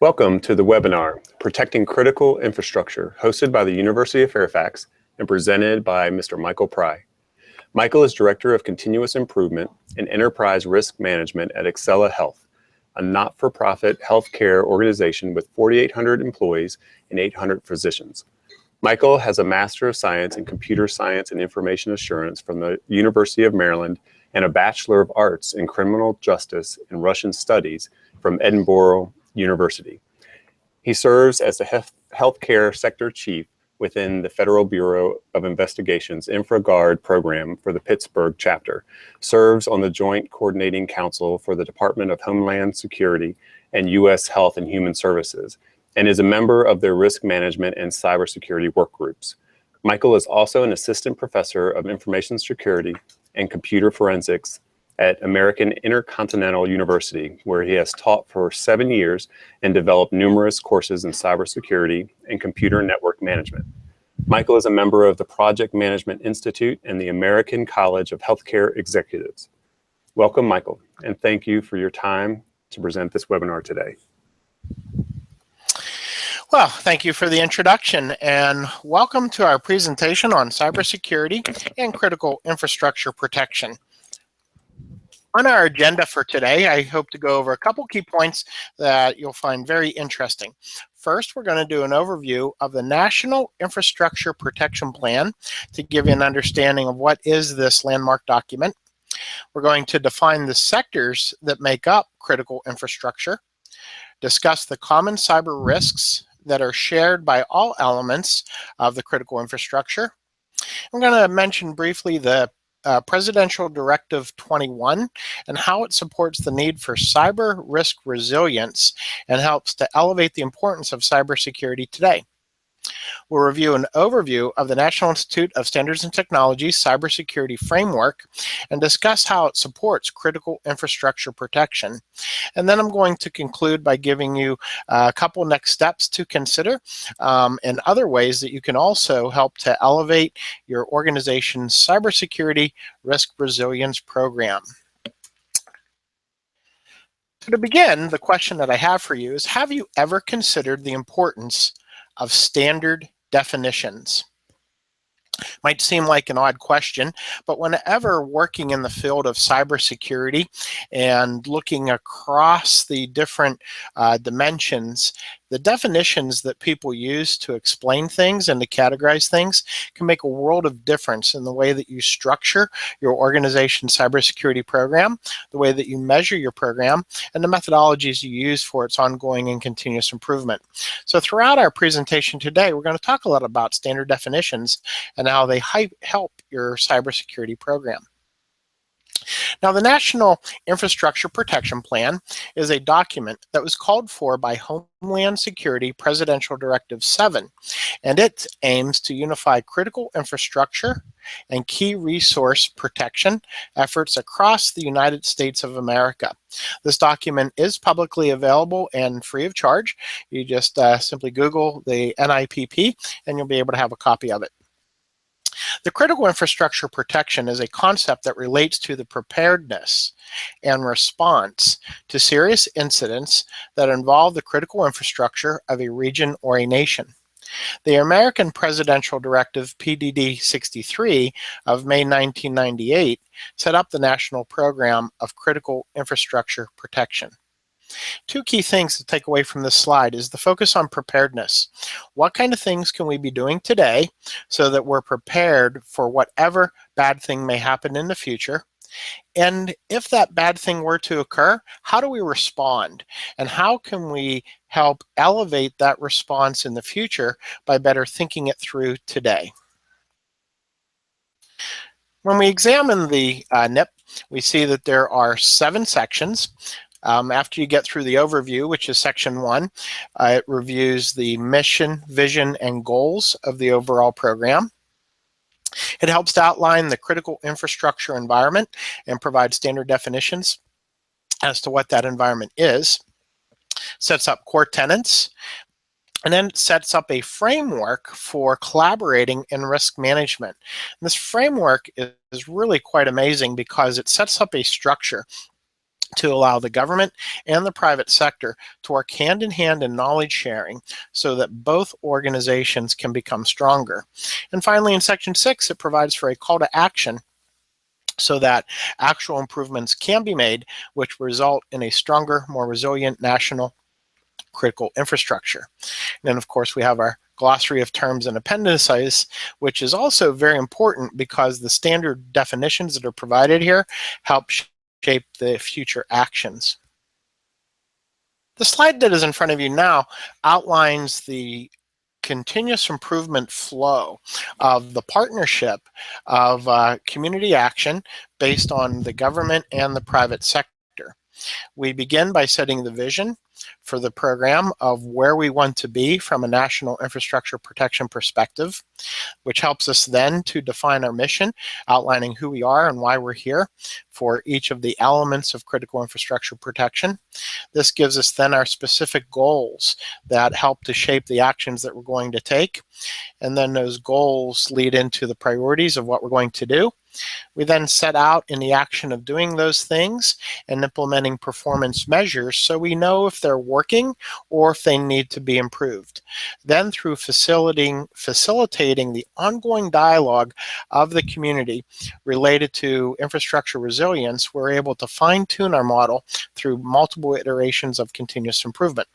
Welcome to the webinar, Protecting Critical Infrastructure, hosted by the University of Fairfax and presented by Mr. Michael Pry. Michael is Director of Continuous Improvement and Enterprise Risk Management at Excella Health, a not-for-profit healthcare organization with 4,800 employees and 800 physicians. Michael has a Master of Science in Computer Science and Information Assurance from the University of Maryland and a Bachelor of Arts in Criminal Justice and Russian Studies from Edinburgh University. He serves as the Healthcare Sector Chief within the Federal Bureau of Investigation's InfraGard program for the Pittsburgh chapter, serves on the Joint Coordinating Council for the Department of Homeland Security and U.S. Health and Human Services, and is a member of their risk management and cybersecurity work groups. Michael is also an assistant professor of information security and computer forensics at American Intercontinental University, where he has taught for 7 years and developed numerous courses in cybersecurity and computer network management. Michael is a member of the Project Management Institute and the American College of Healthcare Executives. Welcome, Michael, and thank you for your time to present this webinar today. Well, thank you for the introduction, and welcome to our presentation on cybersecurity and critical infrastructure protection. On our agenda for today, I hope to go over a couple key points that you'll find very interesting. First, we're going to do an overview of the National Infrastructure Protection Plan to give you an understanding of what is this landmark document. We're going to define the sectors that make up critical infrastructure, discuss the common cyber risks that are shared by all elements of the critical infrastructure. I'm going to mention briefly the Presidential Directive 21 and how it supports the need for cyber risk resilience and helps to elevate the importance of cybersecurity today. We'll review an overview of the National Institute of Standards and Technology Cybersecurity Framework and discuss how it supports critical infrastructure protection. And then I'm going to conclude by giving you a couple next steps to consider and other ways that you can also help to elevate your organization's cybersecurity risk resilience program. So to begin, the question that I have for you is, have you ever considered the importance of standard definitions? Might seem like an odd question, but whenever working in the field of cybersecurity and looking across the different dimensions, the definitions that people use to explain things and to categorize things can make a world of difference in the way that you structure your organization's cybersecurity program, the way that you measure your program, and the methodologies you use for its ongoing and continuous improvement. So throughout our presentation today, we're going to talk a lot about standard definitions and how they help your cybersecurity program. Now, the National Infrastructure Protection Plan is a document that was called for by Homeland Security Presidential Directive 7, and it aims to unify critical infrastructure and key resource protection efforts across the United States of America. This document is publicly available and free of charge. You just simply Google the NIPP and you'll be able to have a copy of it. The critical infrastructure protection is a concept that relates to the preparedness and response to serious incidents that involve the critical infrastructure of a region or a nation. The American Presidential Directive PDD 63 of May 1998 set up the National Program of Critical Infrastructure Protection. Two key things to take away from this slide is the focus on preparedness. What kind of things can we be doing today so that we're prepared for whatever bad thing may happen in the future? And if that bad thing were to occur, how do we respond? And how can we help elevate that response in the future by better thinking it through today? When we examine the NIPP, we see that there are 7 sections. After you get through the overview, which is section 1, it reviews the mission, vision, and goals of the overall program. It helps to outline the critical infrastructure environment and provide standard definitions as to what that environment is, sets up core tenets, and then sets up a framework for collaborating in risk management. And this framework is really quite amazing because it sets up a structure to allow the government and the private sector to work hand in hand in knowledge sharing so that both organizations can become stronger. And finally, in Section 6, it provides for a call to action so that actual improvements can be made, which result in a stronger, more resilient national critical infrastructure. And then, of course, we have our glossary of terms and appendices, which is also very important because the standard definitions that are provided here help shape the future actions. The slide that is in front of you now outlines the continuous improvement flow of the partnership of community action based on the government and the private sector. We begin by setting the vision for the program of where we want to be from a national infrastructure protection perspective, which helps us then to define our mission, outlining who we are and why we're here for each of the elements of critical infrastructure protection. This gives us then our specific goals that help to shape the actions that we're going to take. And then those goals lead into the priorities of what we're going to do. We then set out in the action of doing those things and implementing performance measures so we know if they're working or if they need to be improved. Then through facilitating the ongoing dialogue of the community related to infrastructure resilience, we're able to fine-tune our model through multiple iterations of continuous improvement.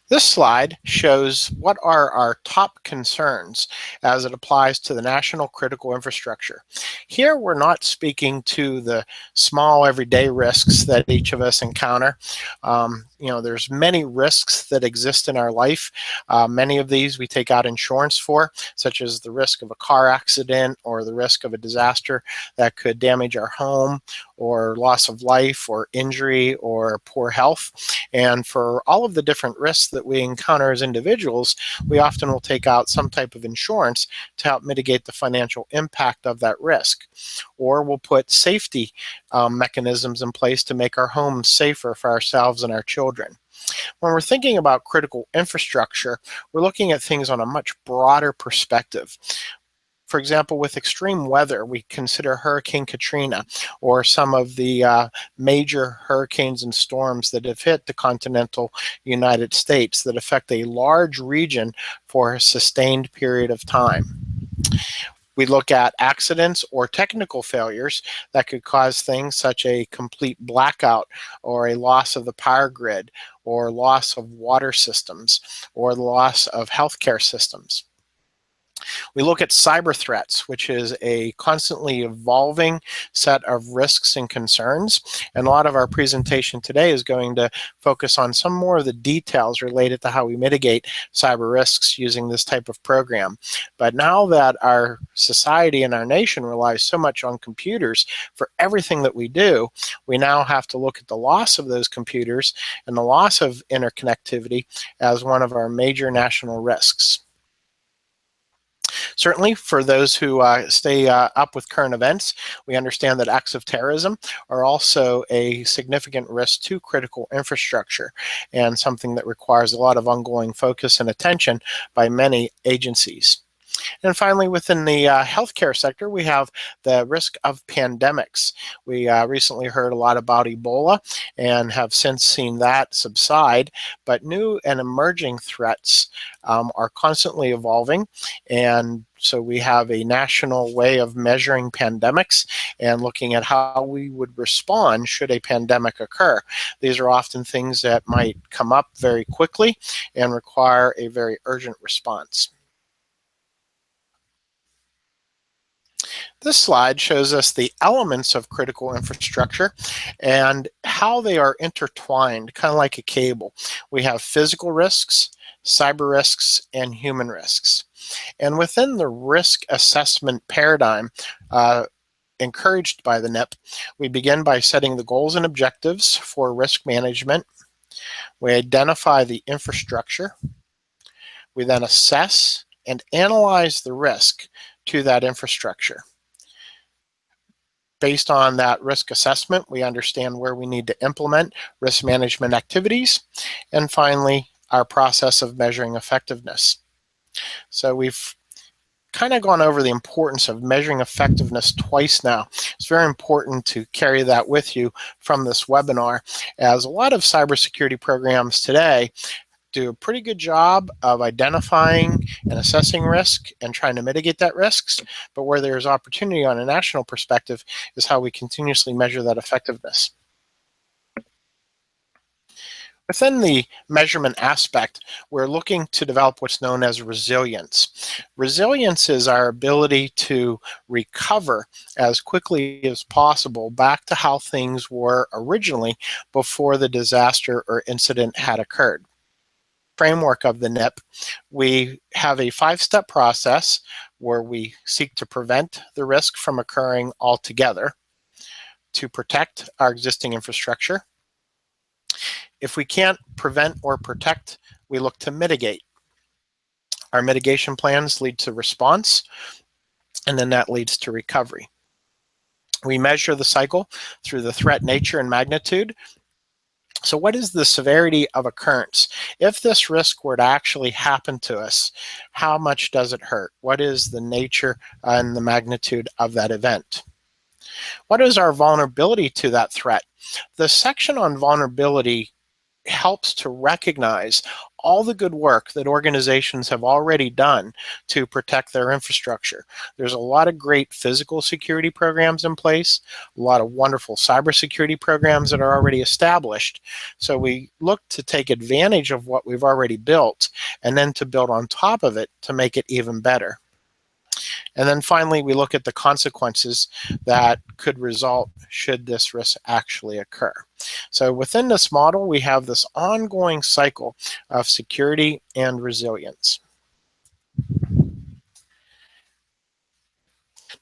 This slide shows what are our top concerns as it applies to the national critical infrastructure. Here we're not speaking to the small everyday risks that each of us encounter. There's many risks that exist in our life. Many of these we take out insurance for, such as the risk of a car accident or the risk of a disaster that could damage our home, or loss of life or injury or poor health. And for all of the different risks that we encounter as individuals, we often will take out some type of insurance to help mitigate the financial impact of that risk. Or we'll put safety mechanisms in place to make our homes safer for ourselves and our children. When we're thinking about critical infrastructure, we're looking at things on a much broader perspective. For example, with extreme weather, we consider Hurricane Katrina or some of the major hurricanes and storms that have hit the continental United States that affect a large region for a sustained period of time. We look at accidents or technical failures that could cause things such a complete blackout or a loss of the power grid or loss of water systems or the loss of healthcare systems. We look at cyber threats, which is a constantly evolving set of risks and concerns. And a lot of our presentation today is going to focus on some more of the details related to how we mitigate cyber risks using this type of program. But now that our society and our nation relies so much on computers for everything that we do, we now have to look at the loss of those computers and the loss of interconnectivity as one of our major national risks. Certainly, for those who stay up with current events, we understand that acts of terrorism are also a significant risk to critical infrastructure and something that requires a lot of ongoing focus and attention by many agencies. And finally, within the healthcare sector, we have the risk of pandemics. We recently heard a lot about Ebola and have since seen that subside, but new and emerging threats are constantly evolving. And so we have a national way of measuring pandemics and looking at how we would respond should a pandemic occur. These are often things that might come up very quickly and require a very urgent response. This slide shows us the elements of critical infrastructure and how they are intertwined, kind of like a cable. We have physical risks, cyber risks, and human risks. And within the risk assessment paradigm encouraged by the NIPP, we begin by setting the goals and objectives for risk management. We identify the infrastructure. We then assess and analyze the risk to that infrastructure. Based on that risk assessment, we understand where we need to implement risk management activities. And finally, our process of measuring effectiveness. So we've kind of gone over the importance of measuring effectiveness twice now. It's very important to carry that with you from this webinar, as a lot of cybersecurity programs today do a pretty good job of identifying and assessing risk and trying to mitigate that risks, but where there's opportunity on a national perspective is how we continuously measure that effectiveness. Within the measurement aspect, we're looking to develop what's known as resilience. Resilience is our ability to recover as quickly as possible back to how things were originally before the disaster or incident had occurred. Framework of the NIPP, we have a 5-step process where we seek to prevent the risk from occurring altogether, to protect our existing infrastructure. If we can't prevent or protect, we look to mitigate. Our mitigation plans lead to response, and then that leads to recovery. We measure the cycle through the threat nature and magnitude. So what is the severity of occurrence? If this risk were to actually happen to us, how much does it hurt? What is the nature and the magnitude of that event? What is our vulnerability to that threat? The section on vulnerability helps to recognize all the good work that organizations have already done to protect their infrastructure. There's a lot of great physical security programs in place, a lot of wonderful cybersecurity programs that are already established. So we look to take advantage of what we've already built and then to build on top of it to make it even better. And then finally, we look at the consequences that could result should this risk actually occur. So within this model, we have this ongoing cycle of security and resilience.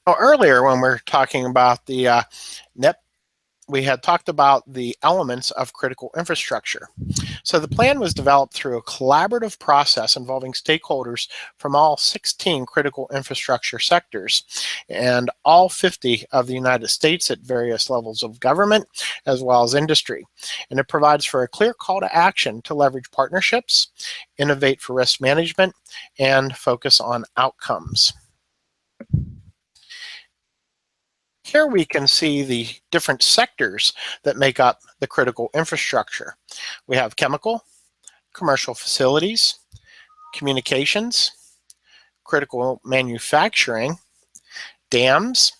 Now, earlier when we were talking about the NIPP, we had talked about the elements of critical infrastructure. So the plan was developed through a collaborative process involving stakeholders from all 16 critical infrastructure sectors and all 50 of the United States at various levels of government as well as industry. And it provides for a clear call to action to leverage partnerships, innovate for risk management, and focus on outcomes. Here we can see the different sectors that make up the critical infrastructure. We have chemical, commercial facilities, communications, critical manufacturing, dams,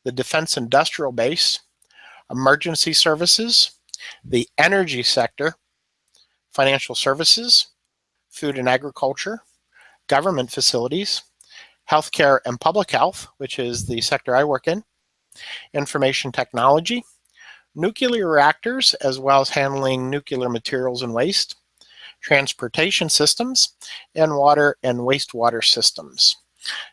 the defense industrial base, emergency services, the energy sector, financial services, food and agriculture, government facilities, healthcare and public health, which is the sector I work in, information technology, nuclear reactors, as well as handling nuclear materials and waste, transportation systems, and water and wastewater systems.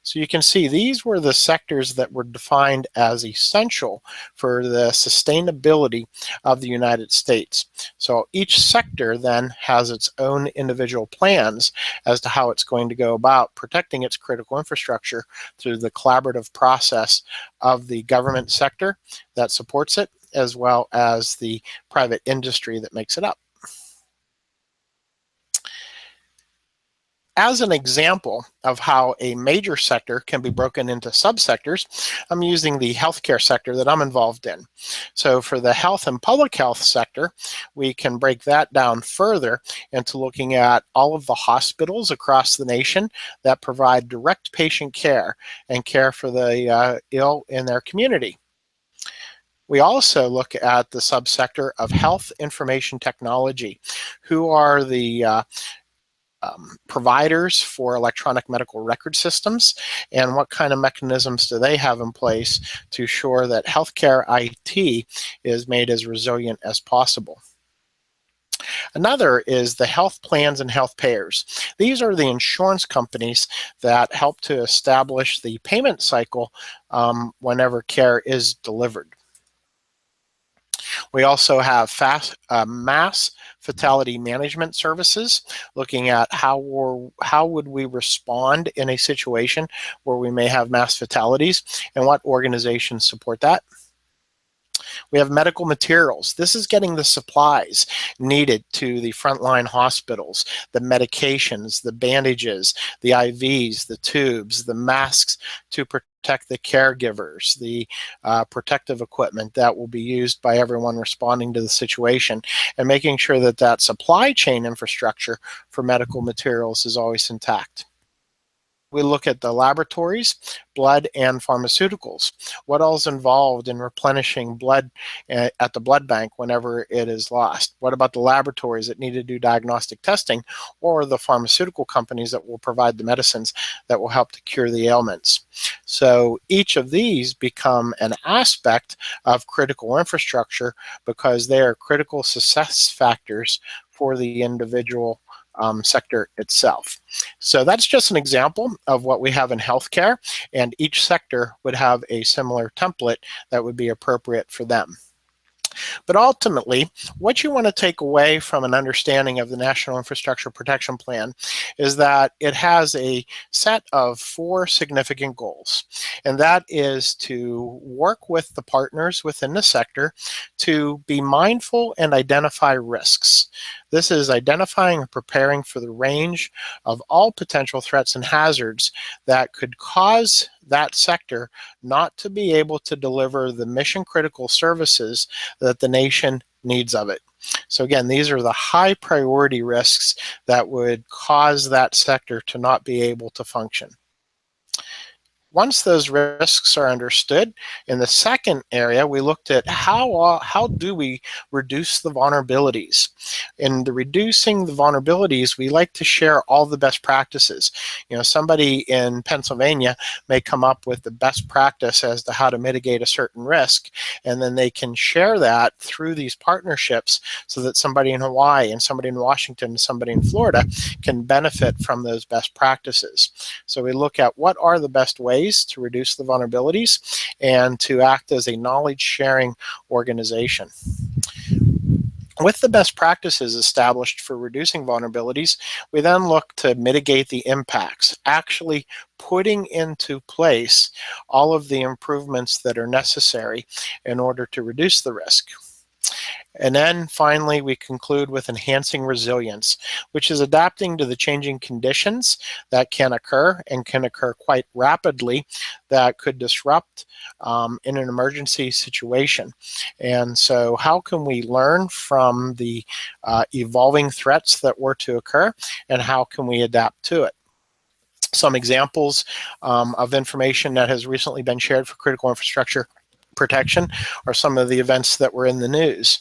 So you can see these were the sectors that were defined as essential for the sustainability of the United States. So each sector then has its own individual plans as to how it's going to go about protecting its critical infrastructure through the collaborative process of the government sector that supports it, as well as the private industry that makes it up. As an example of how a major sector can be broken into subsectors, I'm using the healthcare sector that I'm involved in. So for the health and public health sector, we can break that down further into looking at all of the hospitals across the nation that provide direct patient care and care for the ill in their community. We also look at the subsector of health information technology, who are the providers for electronic medical record systems, and what kind of mechanisms do they have in place to ensure that healthcare IT is made as resilient as possible. Another is the health plans and health payers. These are the insurance companies that help to establish the payment cycle whenever care is delivered. We also have mass fatality management services, looking at how would we respond in a situation where we may have mass fatalities and what organizations support that. We have medical materials. This is getting the supplies needed to the frontline hospitals, the medications, the bandages, the IVs, the tubes, the masks to protect the caregivers, the protective equipment that will be used by everyone responding to the situation, and making sure that that supply chain infrastructure for medical materials is always intact. We look at the laboratories, blood, and pharmaceuticals. What all is involved in replenishing blood at the blood bank whenever it is lost? What about the laboratories that need to do diagnostic testing, or the pharmaceutical companies that will provide the medicines that will help to cure the ailments? So each of these become an aspect of critical infrastructure because they are critical success factors for the individual sector itself. So that's just an example of what we have in healthcare, and each sector would have a similar template that would be appropriate for them. But ultimately, what you want to take away from an understanding of the National Infrastructure Protection Plan is that it has a set of 4 significant goals, and that is to work with the partners within the sector to be mindful and identify risks. This is identifying and preparing for the range of all potential threats and hazards that could cause that sector not to be able to deliver the mission critical services that the nation needs of it. So again, these are the high priority risks that would cause that sector to not be able to function. Once those risks are understood, in the second area, we looked at how do we reduce the vulnerabilities. In the reducing the vulnerabilities, we like to share all the best practices. You know, somebody in Pennsylvania may come up with the best practice as to how to mitigate a certain risk, and then they can share that through these partnerships so that somebody in Hawaii and somebody in Washington and somebody in Florida can benefit from those best practices. So we look at what are the best ways to reduce the vulnerabilities and to act as a knowledge sharing organization. With the best practices established for reducing vulnerabilities, we then look to mitigate the impacts, actually putting into place all of the improvements that are necessary in order to reduce the risk. And then finally, we conclude with enhancing resilience, which is adapting to the changing conditions that can occur and can occur quite rapidly that could disrupt in an emergency situation. And so how can we learn from the evolving threats that were to occur, and how can we adapt to it? Some examples of information that has recently been shared for critical infrastructure protection are some of the events that were in the news,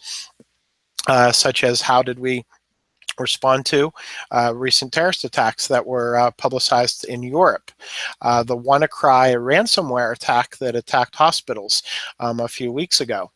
such as how did we respond to recent terrorist attacks that were publicized in Europe, the WannaCry ransomware attack that attacked hospitals a few weeks ago.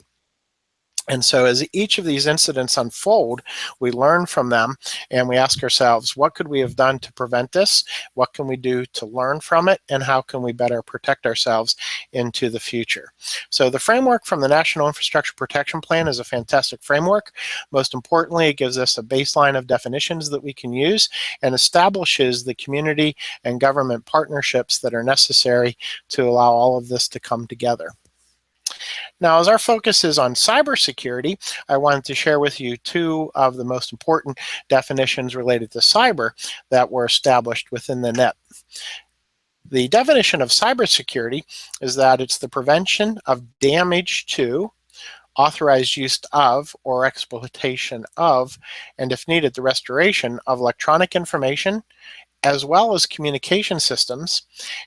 And so as each of these incidents unfold, we learn from them and we ask ourselves, what could we have done to prevent this? What can we do to learn from it? And how can we better protect ourselves into the future? So the framework from the National Infrastructure Protection Plan is a fantastic framework. Most importantly, it gives us a baseline of definitions that we can use and establishes the community and government partnerships that are necessary to allow all of this to come together. Now, as our focus is on cybersecurity, I wanted to share with you 2 of the most important definitions related to cyber that were established within the NIPP. The definition of cybersecurity is that it's the prevention of damage to, authorized use of, or exploitation of, and if needed, the restoration of electronic information, as well as communication systems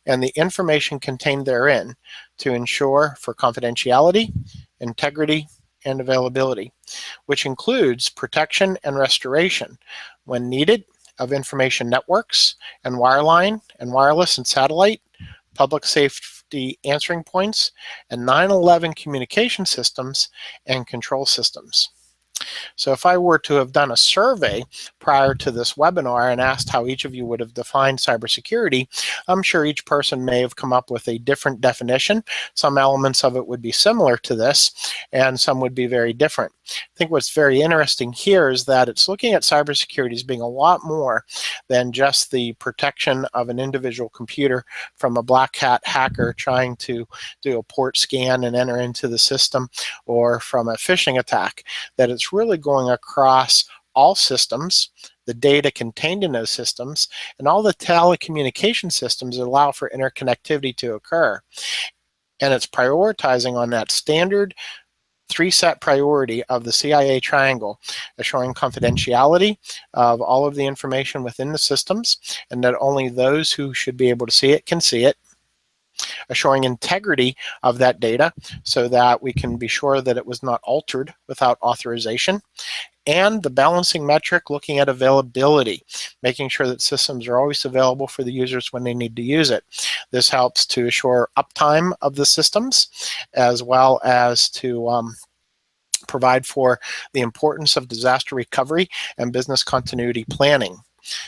and the information contained therein to ensure for confidentiality, integrity, and availability, which includes protection and restoration when needed of information networks and wireline and wireless and satellite, public safety answering points, and 9/11 communication systems and control systems. So if I were to have done a survey prior to this webinar and asked how each of you would have defined cybersecurity, I'm sure each person may have come up with a different definition. Some elements of it would be similar to this, and some would be very different. I think what's very interesting here is that it's looking at cybersecurity as being a lot more than just the protection of an individual computer from a black hat hacker trying to do a port scan and enter into the system, or from a phishing attack, that it's really going across all systems, the data contained in those systems, and all the telecommunication systems that allow for interconnectivity to occur. And it's prioritizing on that standard three-set priority of the CIA triangle, assuring confidentiality of all of the information within the systems, and that only those who should be able to see it can see it, assuring integrity of that data so that we can be sure that it was not altered without authorization, and the balancing metric looking at availability, making sure that systems are always available for the users when they need to use it. This helps to assure uptime of the systems, as well as to provide for the importance of disaster recovery and business continuity planning.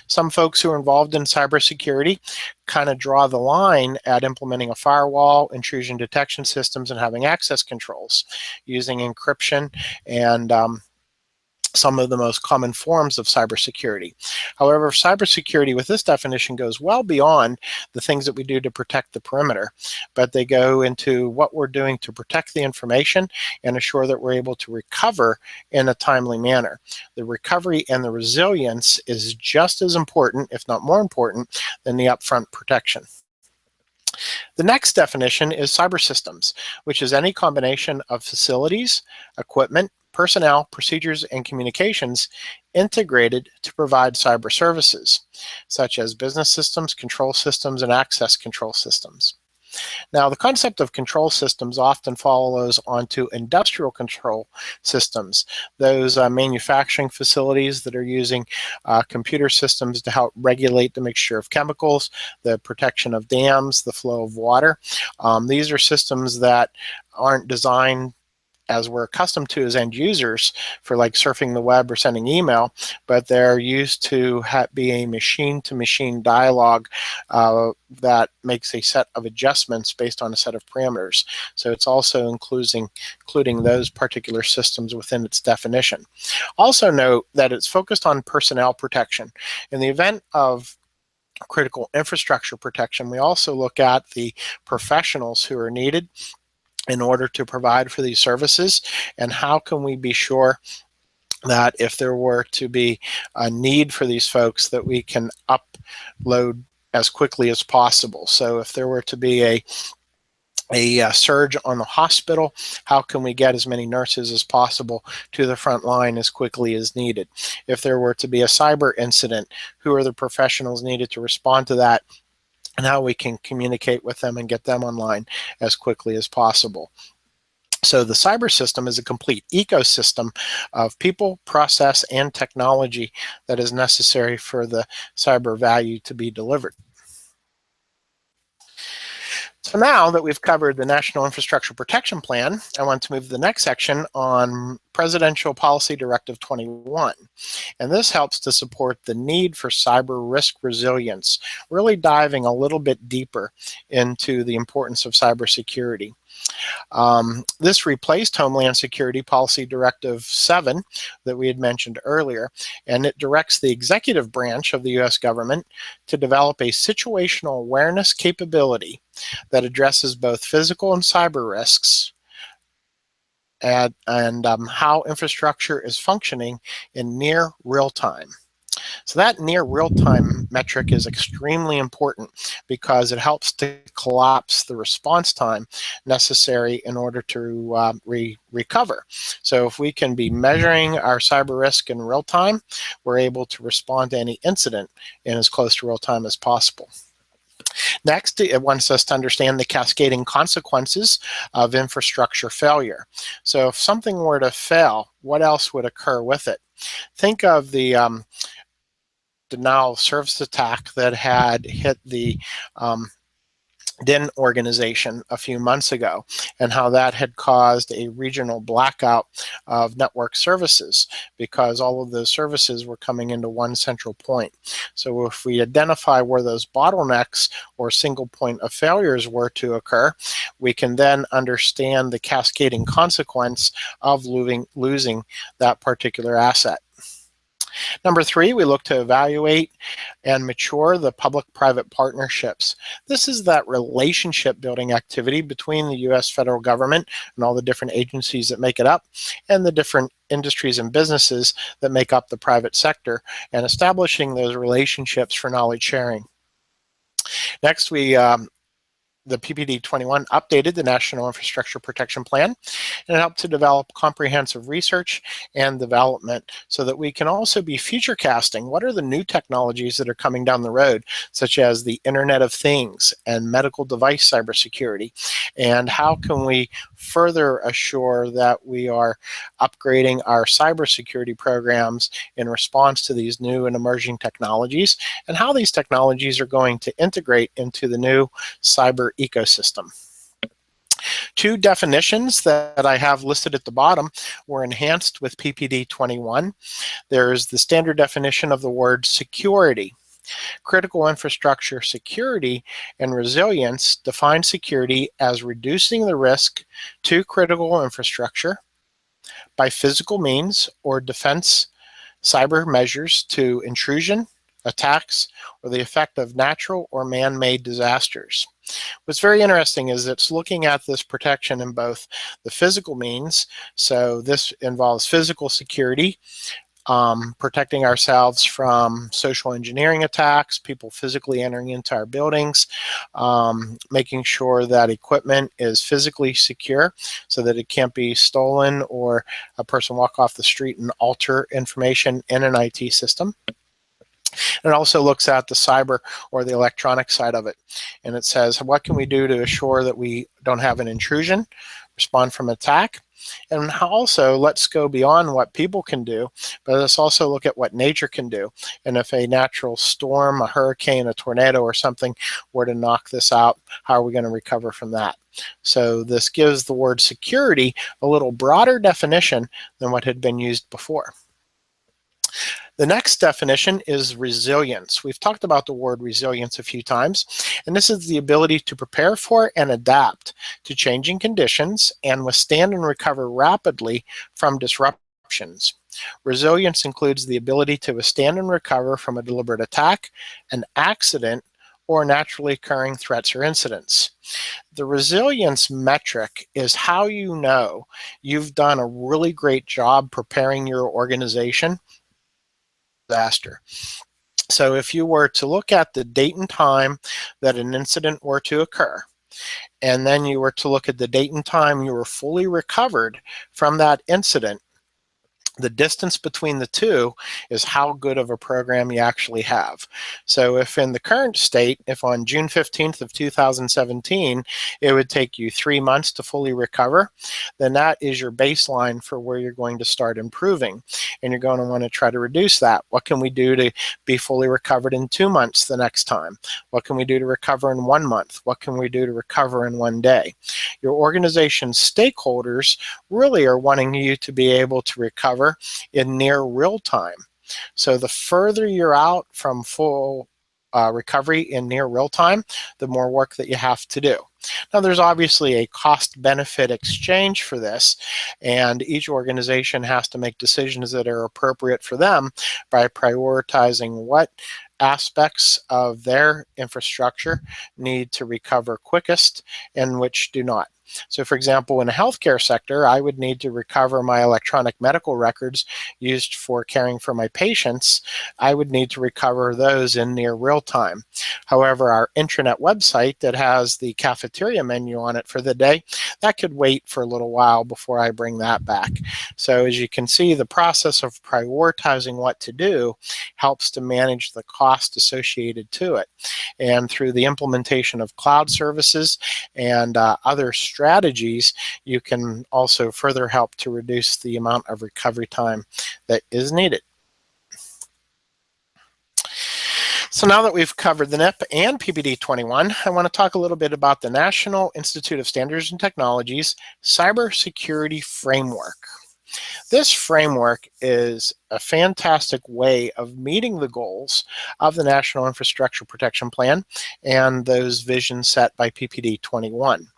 Some folks who are involved in cybersecurity kind of draw the line at implementing a firewall, intrusion detection systems, and having access controls using encryption and some of the most common forms of cybersecurity. However, cybersecurity with this definition goes well beyond the things that we do to protect the perimeter, but they go into what we're doing to protect the information and assure that we're able to recover in a timely manner. The recovery and the resilience is just as important, if not more important, than the upfront protection. The next definition is cyber systems, which is any combination of facilities, equipment, personnel, procedures, and communications integrated to provide cyber services, such as business systems, control systems, and access control systems. Now, the concept of control systems often follows onto industrial control systems, those manufacturing facilities that are using computer systems to help regulate the mixture of chemicals, the protection of dams, the flow of water. These are systems that aren't designed as we're accustomed to as end users for like surfing the web or sending email, but they're used to be a machine-to-machine dialogue that makes a set of adjustments based on a set of parameters. So it's also including those particular systems within its definition. Also note that it's focused on personnel protection. In the event of critical infrastructure protection, we also look at the professionals who are needed in order to provide for these services, and how can we be sure that if there were to be a need for these folks, that we can upload as quickly as possible. So if there were to be a surge on the hospital, how can we get as many nurses as possible to the front line as quickly as needed? If there were to be a cyber incident, who are the professionals needed to respond to that, and how we can communicate with them and get them online as quickly as possible. So the cyber system is a complete ecosystem of people, process, and technology that is necessary for the cyber value to be delivered. So now that we've covered the National Infrastructure Protection Plan, I want to move to the next section on Presidential Policy Directive 21. And this helps to support the need for cyber risk resilience, really diving a little bit deeper into the importance of cybersecurity. This replaced Homeland Security Policy Directive 7 that we had mentioned earlier, and it directs the executive branch of the U.S. government to develop a situational awareness capability that addresses both physical and cyber risks, and how infrastructure is functioning in near real time. So that near real-time metric is extremely important because it helps to collapse the response time necessary in order to recover. So if we can be measuring our cyber risk in real time, we're able to respond to any incident in as close to real time as possible. Next, it wants us to understand the cascading consequences of infrastructure failure. So if something were to fail, what else would occur with it? Think of the denial of service attack that had hit the DIN organization a few months ago, and how that had caused a regional blackout of network services because all of those services were coming into one central point. So if we identify where those bottlenecks or single point of failures were to occur, we can then understand the cascading consequence of losing that particular asset. Number three, we look to evaluate and mature the public-private partnerships. This is that relationship building activity between the U.S. federal government and all the different agencies that make it up, and the different industries and businesses that make up the private sector, and establishing those relationships for knowledge sharing. Next, the PPD-21 updated the National Infrastructure Protection Plan, and it helped to develop comprehensive research and development so that we can also be future casting. What are the new technologies that are coming down the road, such as the Internet of Things and medical device cybersecurity, and how can we further assure that we are upgrading our cybersecurity programs in response to these new and emerging technologies, and how these technologies are going to integrate into the new cyber ecosystem. Two definitions that I have listed at the bottom were enhanced with PPD-21. There's the standard definition of the word security. Critical infrastructure security and resilience define security as reducing the risk to critical infrastructure by physical means or defense cyber measures to intrusion, attacks, or the effect of natural or man-made disasters. What's very interesting is it's looking at this protection in both the physical means, so this involves physical security, protecting ourselves from social engineering attacks, people physically entering into our buildings, making sure that equipment is physically secure so that it can't be stolen or a person walk off the street and alter information in an IT system. It also looks at the cyber or the electronic side of it. And it says, what can we do to assure that we don't have an intrusion, respond from attack? And also, let's go beyond what people can do, but let's also look at what nature can do. And if a natural storm, a hurricane, a tornado, or something were to knock this out, how are we going to recover from that? So this gives the word security a little broader definition than what had been used before. The next definition is resilience. We've talked about the word resilience a few times, and this is the ability to prepare for and adapt to changing conditions and withstand and recover rapidly from disruptions. Resilience includes the ability to withstand and recover from a deliberate attack, an accident, or naturally occurring threats or incidents. The resilience metric is how you know you've done a really great job preparing your organization disaster. So if you were to look at the date and time that an incident were to occur, and then you were to look at the date and time you were fully recovered from that incident, the distance between the two is how good of a program you actually have. So if in the current state, if on June 15th of 2017, it would take you 3 months to fully recover, then that is your baseline for where you're going to start improving. And you're going to want to try to reduce that. What can we do to be fully recovered in 2 months the next time? What can we do to recover in 1 month? What can we do to recover in 1 day? Your organization's stakeholders really are wanting you to be able to recover in near real time. So the further you're out from full recovery in near real time, the more work that you have to do. Now, there's obviously a cost-benefit exchange for this, and each organization has to make decisions that are appropriate for them by prioritizing what aspects of their infrastructure need to recover quickest and which do not. So for example, in the healthcare sector, I would need to recover my electronic medical records used for caring for my patients. I would need to recover those in near real time. However, our intranet website that has the cafeteria menu on it for the day, that could wait for a little while before I bring that back. So as you can see, the process of prioritizing what to do helps to manage the cost associated to it. And through the implementation of cloud services and other strategies, you can also further help to reduce the amount of recovery time that is needed. So now that we've covered the NIPP and PPD 21, I want to talk a little bit about the National Institute of Standards and Technology's Cybersecurity Framework. This framework is a fantastic way of meeting the goals of the National Infrastructure Protection Plan and those visions set by PPD 21.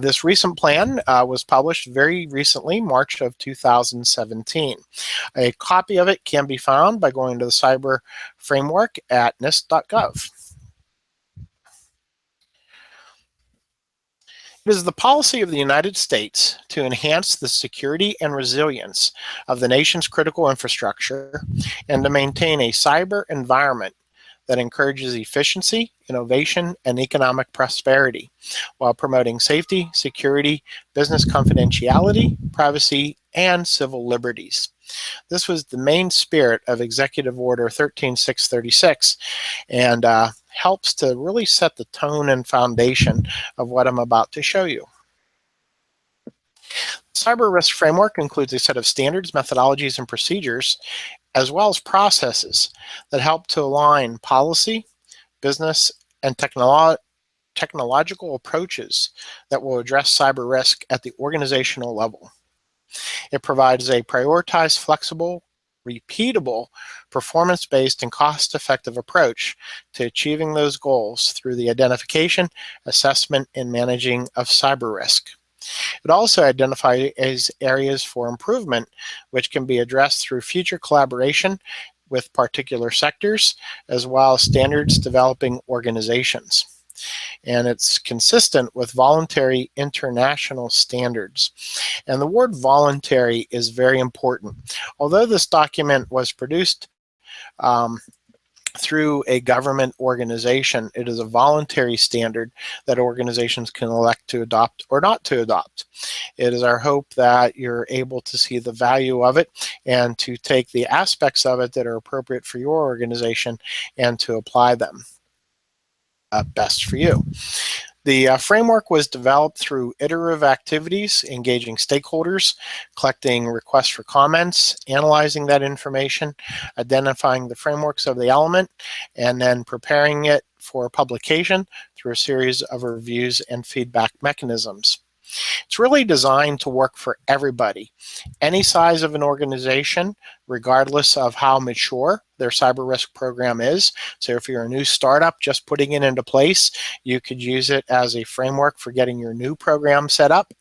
This recent plan was published very recently, March of 2017. A copy of it can be found by going to the Cyber Framework at NIST.gov. It is the policy of the United States to enhance the security and resilience of the nation's critical infrastructure and to maintain a cyber environment that encourages efficiency, innovation, and economic prosperity while promoting safety, security, business confidentiality, privacy, and civil liberties. This was the main spirit of Executive Order 13636 and helps to really set the tone and foundation of what I'm about to show you. Cyber Risk Framework includes a set of standards, methodologies, and procedures, as well as processes that help to align policy, business, and technological approaches that will address cyber risk at the organizational level. It provides a prioritized, flexible, repeatable, performance-based, and cost-effective approach to achieving those goals through the identification, assessment, and managing of cyber risk. It also identifies areas for improvement, which can be addressed through future collaboration with particular sectors, as well as standards developing organizations. And it's consistent with voluntary international standards. And the word voluntary is very important. Although this document was produced through a government organization, it is a voluntary standard that organizations can elect to adopt or not to adopt. It is our hope that you're able to see the value of it and to take the aspects of it that are appropriate for your organization and to apply them best for you. The framework was developed through iterative activities, engaging stakeholders, collecting requests for comments, analyzing that information, identifying the frameworks of the element, and then preparing it for publication through a series of reviews and feedback mechanisms. It's really designed to work for everybody, any size of an organization, regardless of how mature their cyber risk program is. So if you're a new startup just putting it into place, you could use it as a framework for getting your new program set up.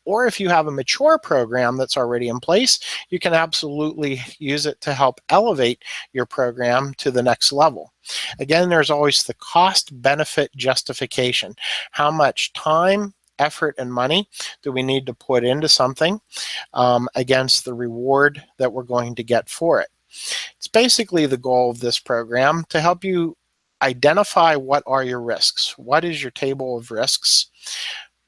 Or if you have a mature program that's already in place, you can absolutely use it to help elevate your program to the next level. Again, there's always the cost-benefit justification. How much time, effort, and money do we need to put into something against the reward that we're going to get for it? It's basically the goal of this program to help you identify what are your risks. What is your table of risks?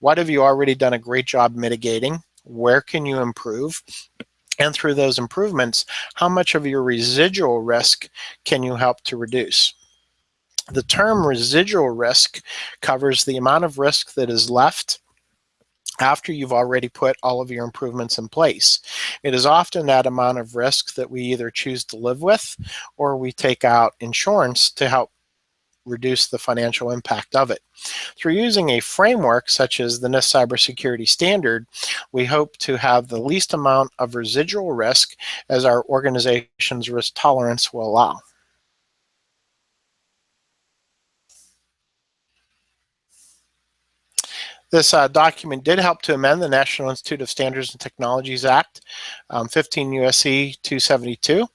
What have you already done a great job mitigating? Where can you improve? And through those improvements, how much of your residual risk can you help to reduce? The term residual risk covers the amount of risk that is left after you've already put all of your improvements in place. It is often that amount of risk that we either choose to live with or we take out insurance to help reduce the financial impact of it. Through using a framework such as the NIST Cybersecurity Standard, we hope to have the least amount of residual risk as our organization's risk tolerance will allow. This document did help to amend the National Institute of Standards and Technologies Act, 15 U.S.C. 272,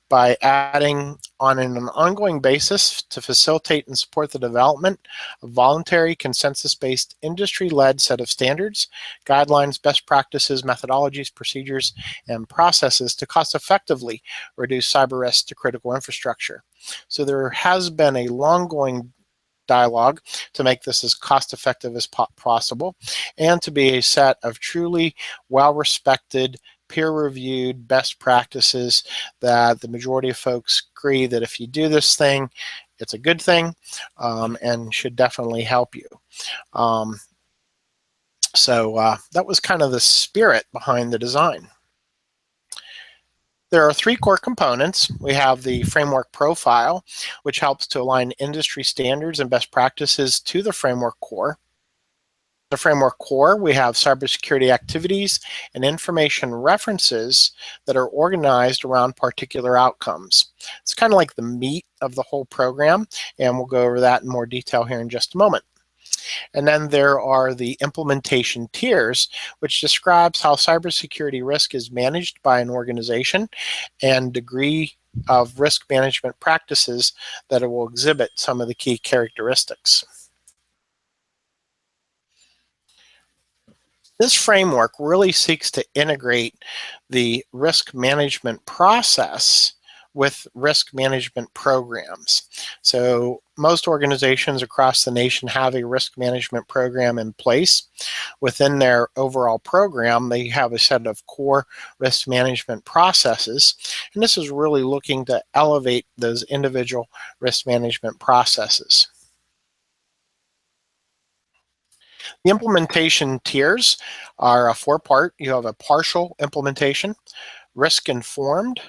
by adding on an ongoing basis to facilitate and support the development of voluntary, consensus-based, industry-led set of standards, guidelines, best practices, methodologies, procedures, and processes to cost-effectively reduce cyber risks to critical infrastructure. So there has been a long-going dialogue to make this as cost-effective as possible and to be a set of truly well-respected, peer-reviewed best practices that the majority of folks agree that if you do this thing, it's a good thing and should definitely help you. So that was kind of the spirit behind the design. There are three core components. We have the framework profile, which helps to align industry standards and best practices to the framework core. The framework core, we have cybersecurity activities and information references that are organized around particular outcomes. It's kind of like the meat of the whole program, and we'll go over that in more detail here in just a moment. And then there are the implementation tiers, which describes how cybersecurity risk is managed by an organization and degree of risk management practices that it will exhibit some of the key characteristics. This framework really seeks to integrate the risk management process with risk management programs. So most organizations across the nation have a risk management program in place. Within their overall program, they have a set of core risk management processes, and this is really looking to elevate those individual risk management processes. The implementation tiers are a four-part. You have a partial implementation, risk-informed,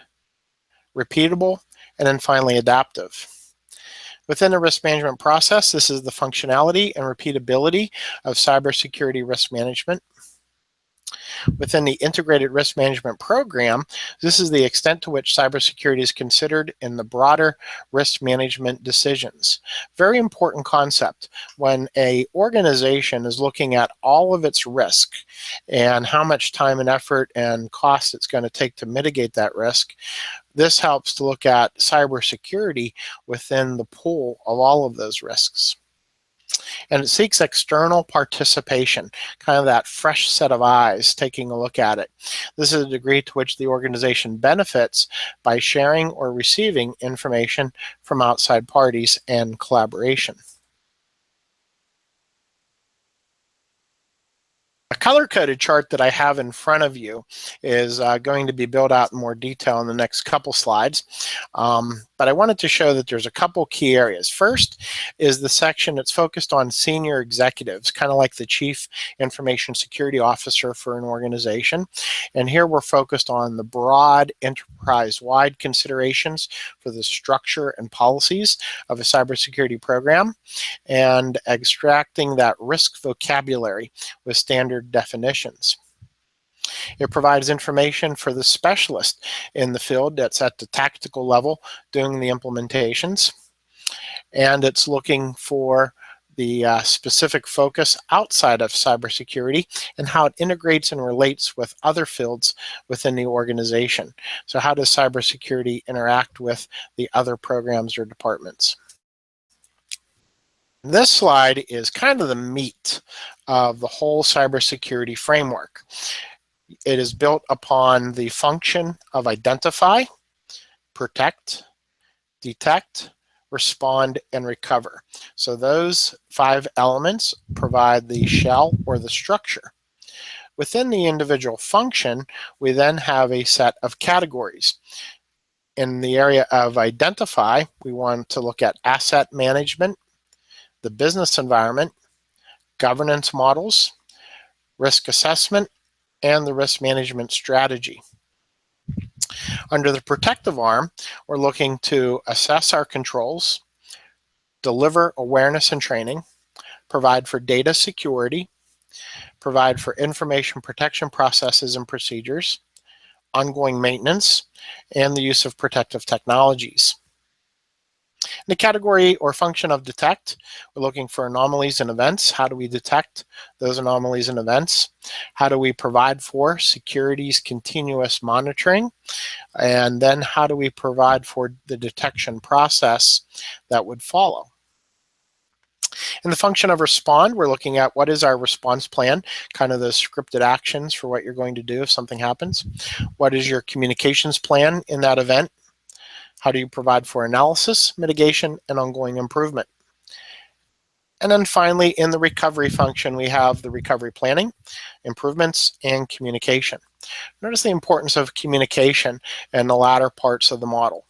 repeatable, and then finally adaptive. Within the risk management process, this is the functionality and repeatability of cybersecurity risk management. Within the integrated risk management program, this is the extent to which cybersecurity is considered in the broader risk management decisions. Very important concept. When an organization is looking at all of its risk and how much time and effort and cost it's going to take to mitigate that risk, this helps to look at cybersecurity within the pool of all of those risks. And it seeks external participation, kind of that fresh set of eyes taking a look at it. This is a degree to which the organization benefits by sharing or receiving information from outside parties and collaboration. A color-coded chart that I have in front of you is going to be built out in more detail in the next couple slides. But I wanted to show that there's a couple key areas. First is the section that's focused on senior executives, kind of like the Chief Information Security Officer for an organization. And here we're focused on the broad enterprise-wide considerations for the structure and policies of a cybersecurity program and extracting that risk vocabulary with standard definitions. It provides information for the specialist in the field that's at the tactical level doing the implementations. And it's looking for the specific focus outside of cybersecurity and how it integrates and relates with other fields within the organization. So how does cybersecurity interact with the other programs or departments? This slide is kind of the meat of the whole cybersecurity framework. It is built upon the function of identify, protect, detect, respond, and recover. So those 5 elements provide the shell or the structure. Within the individual function, we then have a set of categories. In the area of identify, we want to look at asset management, the business environment, governance models, risk assessment, and the risk management strategy. Under the protective arm, we're looking to assess our controls, deliver awareness and training, provide for data security, provide for information protection processes and procedures, ongoing maintenance, and the use of protective technologies. In the category or function of detect, we're looking for anomalies and events. How do we detect those anomalies and events? How do we provide for security's continuous monitoring? And then how do we provide for the detection process that would follow? In the function of respond, we're looking at what is our response plan, kind of the scripted actions for what you're going to do if something happens. What is your communications plan in that event? How do you provide for analysis, mitigation, and ongoing improvement? And then finally, in the recovery function, we have the recovery planning, improvements, and communication. Notice the importance of communication in the latter parts of the model.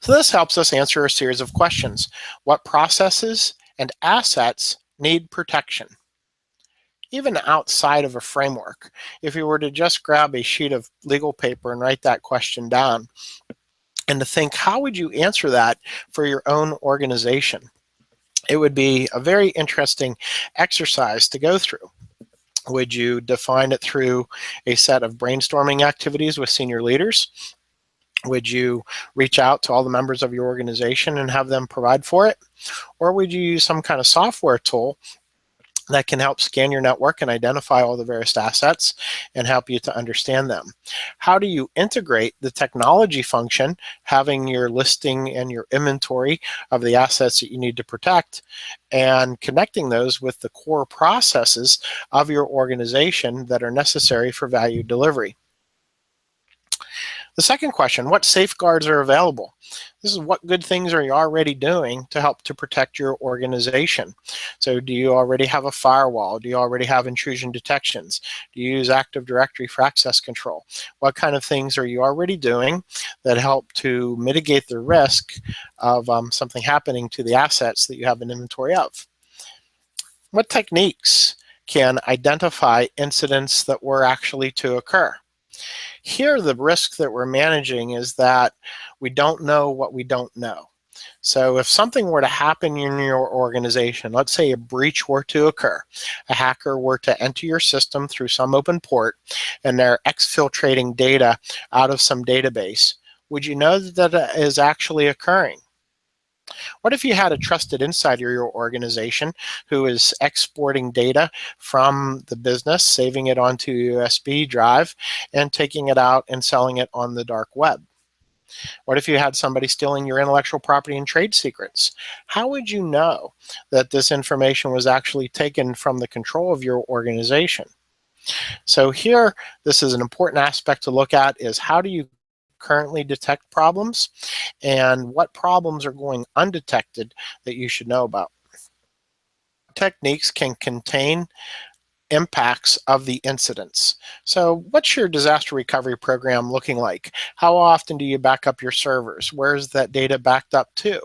So this helps us answer a series of questions. What processes and assets need protection? even outside of a framework. If you were to just grab a sheet of legal paper and write that question down, and to think, how would you answer that for your own organization? It would be a very interesting exercise to go through. Would you define it through a set of brainstorming activities with senior leaders? Would you reach out to all the members of your organization and have them provide for it? Or would you use some kind of software tool that can help scan your network and identify all the various assets and help you to understand them? How do you integrate the technology function, having your listing and your inventory of the assets that you need to protect, and connecting those with the core processes of your organization that are necessary for value delivery? The second question, what safeguards are available? This is what good things are you already doing to help to protect your organization. So do you already have a firewall? Do you already have intrusion detections? Do you use Active Directory for access control? What kind of things are you already doing that help to mitigate the risk of something happening to the assets that you have an inventory of? What techniques can identify incidents that were actually to occur? Here, the risk that we're managing is that we don't know what we don't know. So if something were to happen in your organization, let's say a breach were to occur, a hacker were to enter your system through some open port, and they're exfiltrating data out of some database, would you know that that is actually occurring? What if you had a trusted insider in your organization who is exporting data from the business, saving it onto a USB drive, and taking it out and selling it on the dark web? What if you had somebody stealing your intellectual property and trade secrets? How would you know that this information was actually taken from the control of your organization? So here, this is an important aspect to look at, is how do you currently detect problems, and what problems are going undetected that you should know about? Techniques can contain impacts of the incidents. So what's your disaster recovery program looking like? How often do you back up your servers? Where is that data backed up to?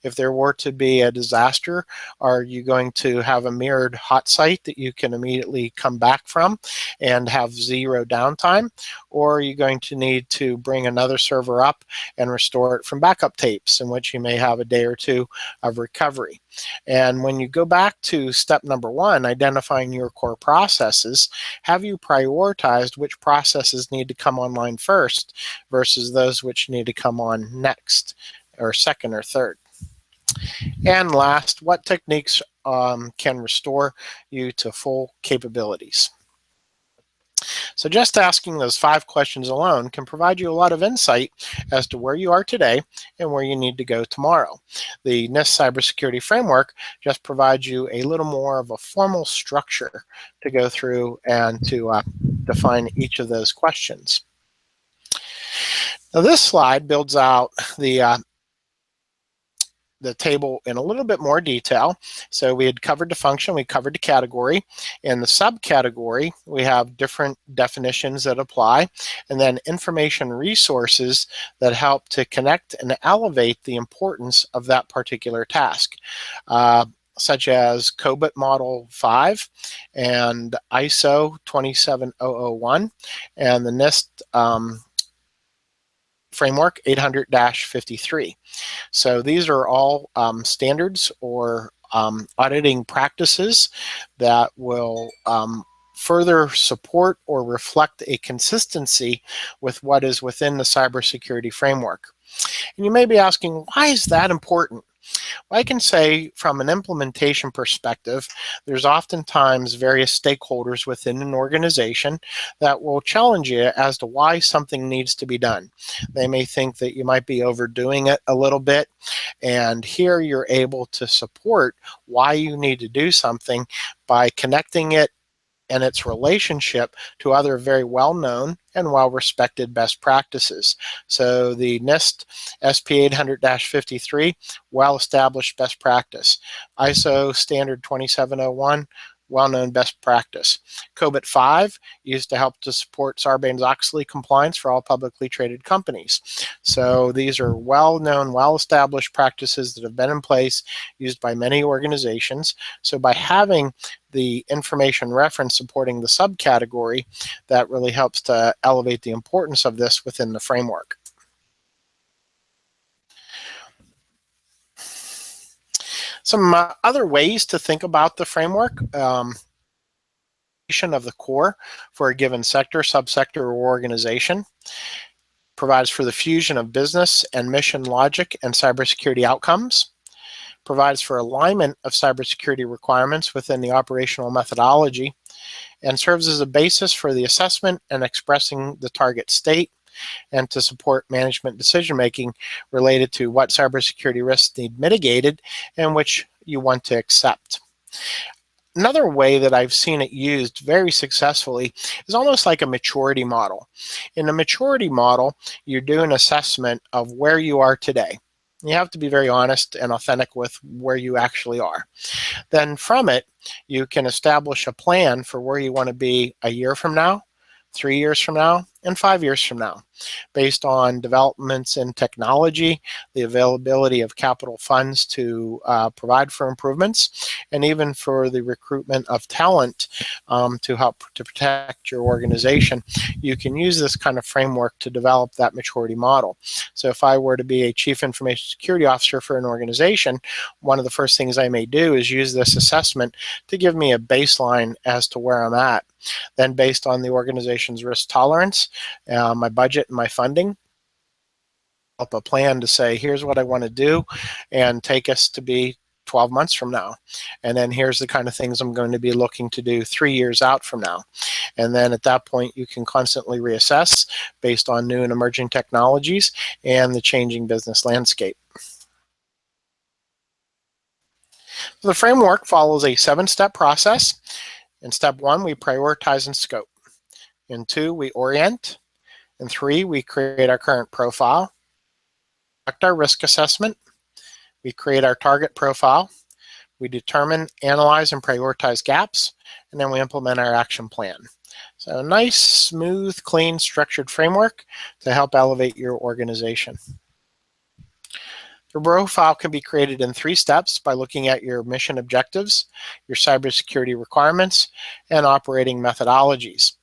If there were to be a disaster, are you going to have a mirrored hot site that you can immediately come back from and have zero downtime? Or are you going to need to bring another server up and restore it from backup tapes, in which you may have a day or two of recovery? And when you go back to step number one, identifying your core processes, have you prioritized which processes need to come online first versus those which need to come on next, or second or third? And last, what techniques can restore you to full capabilities? So just asking those 5 questions alone can provide you a lot of insight as to where you are today and where you need to go tomorrow. The NIST Cybersecurity Framework just provides you a little more of a formal structure to go through and to define each of those questions. Now this slide builds out the table in a little bit more detail. So we had covered the function, we covered the category. In the subcategory, we have different definitions that apply, and then information resources that help to connect and elevate the importance of that particular task. Such as COBIT Model 5 and ISO 27001 and the NIST Framework 800-53. So these are all standards or auditing practices that will further support or reflect a consistency with what is within the cybersecurity framework. And you may be asking, why is that important? Well, I can say from an implementation perspective, there's oftentimes various stakeholders within an organization that will challenge you as to why something needs to be done. They may think that you might be overdoing it a little bit, and here you're able to support why you need to do something by connecting it and its relationship to other very well-known and well-respected best practices. So the NIST SP 800-53, well-established best practice. ISO standard 2701, well-known best practice. COBIT 5, used to help to support Sarbanes-Oxley compliance for all publicly traded companies. So these are well-known, well-established practices that have been in place, used by many organizations. So by having the information reference supporting the subcategory that really helps to elevate the importance of this within the framework. Some other ways to think about the framework. Of the core for a given sector, subsector, or organization. Provides for the fusion of business and mission logic and cybersecurity outcomes. Provides for alignment of cybersecurity requirements within the operational methodology, and serves as a basis for the assessment and expressing the target state, and to support management decision-making related to what cybersecurity risks need mitigated and which you want to accept. Another way that I've seen it used very successfully is almost like a maturity model. In a maturity model, you do an assessment of where you are today. You have to be very honest and authentic with where you actually are. Then from it, you can establish a plan for where you want to be a year from now, 3 years from now, and 5 years from now, based on developments in technology, the availability of capital funds to provide for improvements, and even for the recruitment of talent to help to protect your organization. You can use this kind of framework to develop that maturity model. So if I were to be a chief information security officer for an organization, one of the first things I may do is use this assessment to give me a baseline as to where I'm at. Then based on the organization's risk tolerance, my budget and my funding, up a plan to say, here's what I want to do and take us to be 12 months from now. And then here's the kind of things I'm going to be looking to do 3 years out from now. And then at that point, you can constantly reassess based on new and emerging technologies and the changing business landscape. So the framework follows a 7-step process. In step 1, we prioritize and scope. In 2, we orient. In 3, we create our current profile, conduct our risk assessment, we create our target profile, we determine, analyze, and prioritize gaps, and then we implement our action plan. So a nice, smooth, clean, structured framework to help elevate your organization. Your profile can be created in 3 steps by looking at your mission objectives, your cybersecurity requirements, and operating methodologies.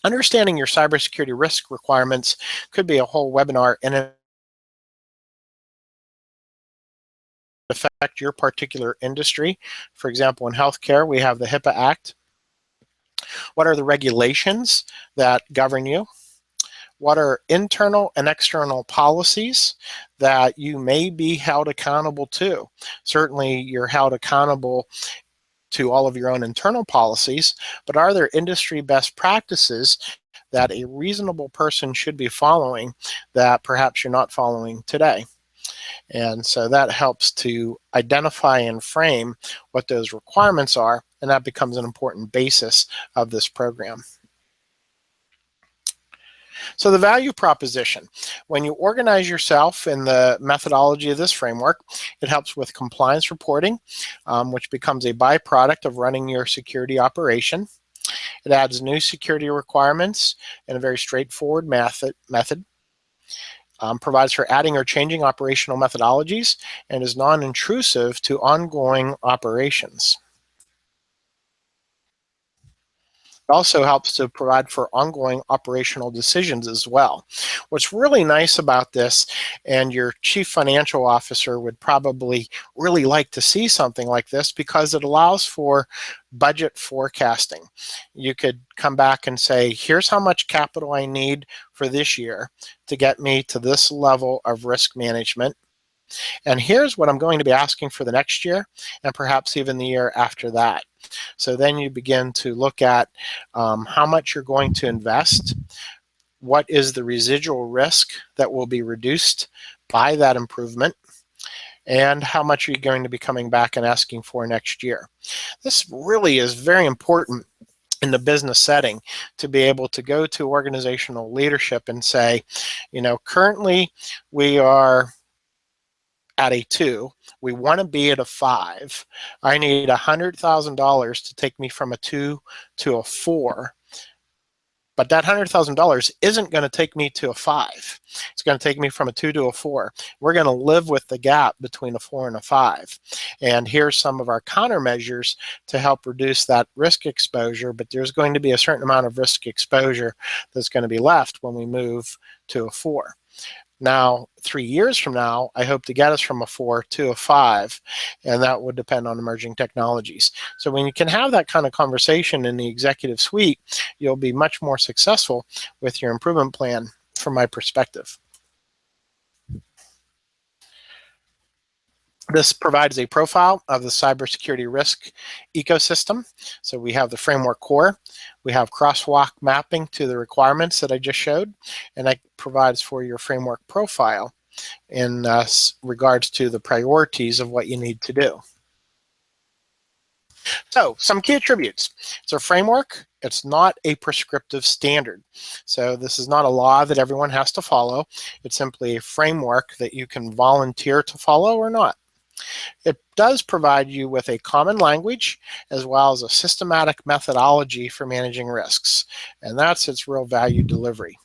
Understanding your cybersecurity risk requirements could be a whole webinar in it. Affect your particular industry. For example, in healthcare, we have the HIPAA Act. What are the regulations that govern you? What are internal and external policies that you may be held accountable to? Certainly, you're held accountable to all of your own internal policies, but are there industry best practices that a reasonable person should be following that perhaps you're not following today? And so that helps to identify and frame what those requirements are, and that becomes an important basis of this program. So the value proposition, when you organize yourself in the methodology of this framework, it helps with compliance reporting, which becomes a byproduct of running your security operation. It adds new security requirements in a very straightforward method. Provides for adding or changing operational methodologies, and is non-intrusive to ongoing operations. It also helps to provide for ongoing operational decisions as well. What's really nice about this, and your chief financial officer would probably really like to see something like this, because it allows for budget forecasting. You could come back and say, here's how much capital I need for this year to get me to this level of risk management. And here's what I'm going to be asking for the next year, and perhaps even the year after that. So then you begin to look at how much you're going to invest, what is the residual risk that will be reduced by that improvement, and how much are you going to be coming back and asking for next year. This really is very important in the business setting, to be able to go to organizational leadership and say, you know, currently we are at a 2, we want to be at a 5. I need $100,000 to take me from a 2 to a 4. But that $100,000 isn't going to take me to a 5. It's going to take me from a 2 to a 4. We're going to live with the gap between a 4 and a 5. And here's some of our countermeasures to help reduce that risk exposure, but there's going to be a certain amount of risk exposure that's going to be left when we move to a 4. Now, 3 years from now, I hope to get us from a 4 to a 5, and that would depend on emerging technologies. So when you can have that kind of conversation in the executive suite, you'll be much more successful with your improvement plan from my perspective. This provides a profile of the cybersecurity risk ecosystem. So we have the framework core, we have crosswalk mapping to the requirements that I just showed, and that provides for your framework profile in regards to the priorities of what you need to do. So some key attributes. It's a framework. It's not a prescriptive standard. So this is not a law that everyone has to follow. It's simply a framework that you can volunteer to follow or not. It does provide you with a common language as well as a systematic methodology for managing risks, and that's its real value delivery.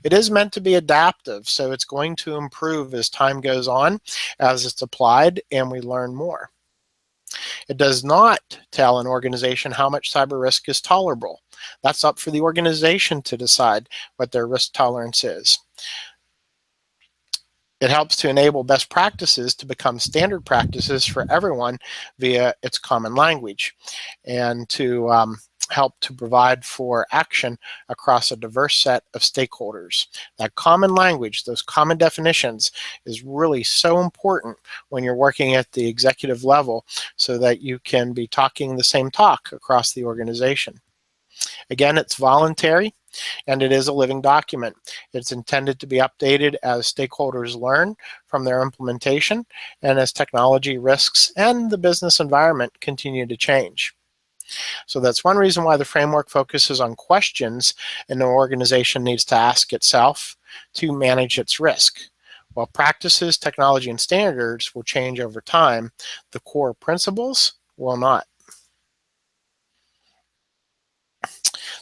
It is meant to be adaptive, so it's going to improve as time goes on, as it's applied, and we learn more. It does not tell an organization how much cyber risk is tolerable. That's up for the organization to decide what their risk tolerance is. It helps to enable best practices to become standard practices for everyone via its common language, and to help to provide for action across a diverse set of stakeholders. That common language, those common definitions, is really so important when you're working at the executive level so that you can be talking the same talk across the organization. Again, it's voluntary, and it is a living document. It's intended to be updated as stakeholders learn from their implementation and as technology risks and the business environment continue to change. So that's one reason why the framework focuses on questions an organization needs to ask itself to manage its risk. While practices, technology, and standards will change over time, the core principles will not.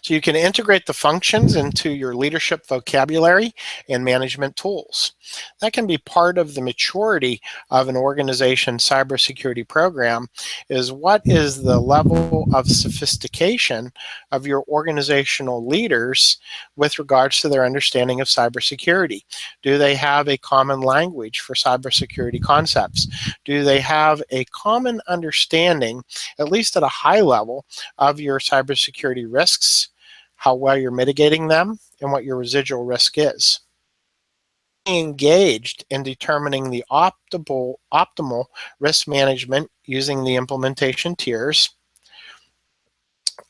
So you can integrate the functions into your leadership vocabulary and management tools. That can be part of the maturity of an organization's cybersecurity program, is what is the level of sophistication of your organizational leaders with regards to their understanding of cybersecurity. Do they have a common language for cybersecurity concepts? Do they have a common understanding, at least at a high level, of your cybersecurity risks, how well you're mitigating them, and what your residual risk is? Engaged in determining the optimal risk management using the implementation tiers.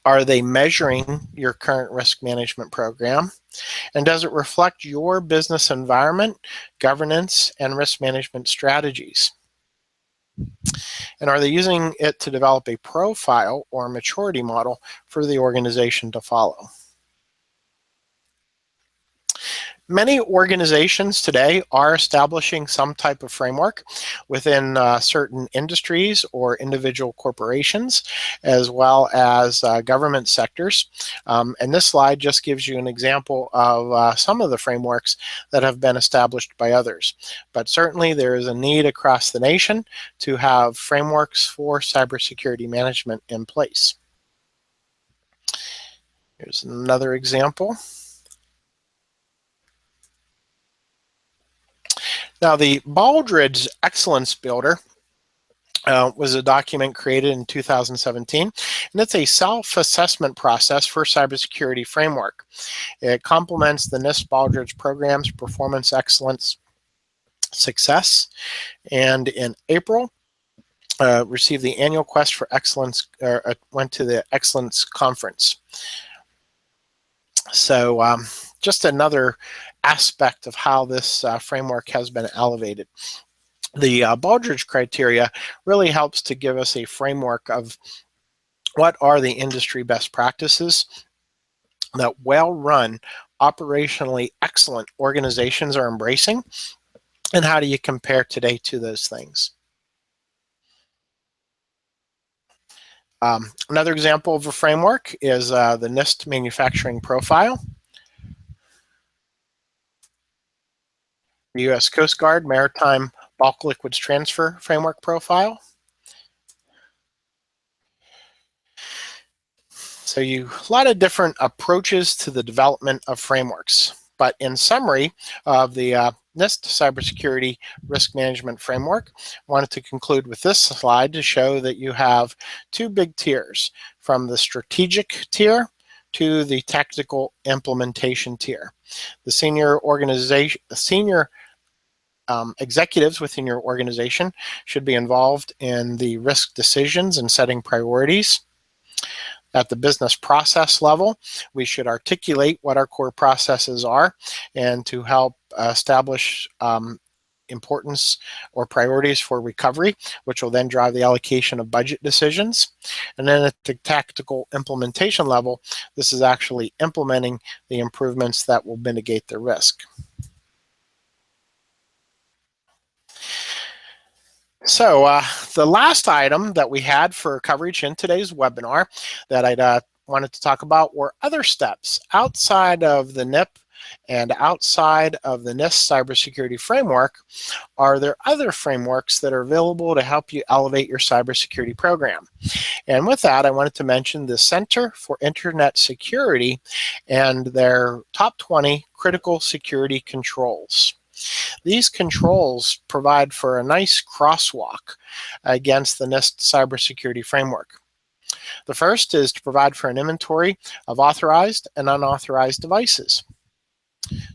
Are they measuring your current risk management program? And does it reflect your business environment, governance, and risk management strategies? And are they using it to develop a profile or maturity model for the organization to follow? Many organizations today are establishing some type of framework within certain industries or individual corporations, as well as government sectors. And this slide just gives you an example of some of the frameworks that have been established by others. But certainly there is a need across the nation to have frameworks for cybersecurity management in place. Here's another example. Now, the Baldrige Excellence Builder was a document created in 2017, and it's a self-assessment process for cybersecurity framework. It complements the NIST Baldrige program's Performance Excellence Success, and in April, received the annual Quest for Excellence, went to the Excellence Conference. So just another aspect of how this framework has been elevated. The Baldrige criteria really helps to give us a framework of what are the industry best practices that well-run, operationally excellent organizations are embracing, and how do you compare today to those things. Another example of a framework is the NIST manufacturing profile. the U.S. Coast Guard Maritime Bulk Liquids Transfer Framework Profile. So a lot of different approaches to the development of frameworks. But in summary of the NIST Cybersecurity Risk Management Framework, I wanted to conclude with this slide to show that you have two big tiers, from the strategic tier to the tactical implementation tier. The senior executives within your organization should be involved in the risk decisions and setting priorities. At the business process level, we should articulate what our core processes are and to help establish importance or priorities for recovery, which will then drive the allocation of budget decisions. And then at the tactical implementation level, this is actually implementing the improvements that will mitigate the risk. So the last item that we had for coverage in today's webinar that I wanted to talk about were other steps outside of the NIPP and outside of the NIST cybersecurity framework. Are there other frameworks that are available to help you elevate your cybersecurity program? And with that, I wanted to mention the Center for Internet Security and their top 20 critical security controls. These controls provide for a nice crosswalk against the NIST cybersecurity framework. The first is to provide for an inventory of authorized and unauthorized devices.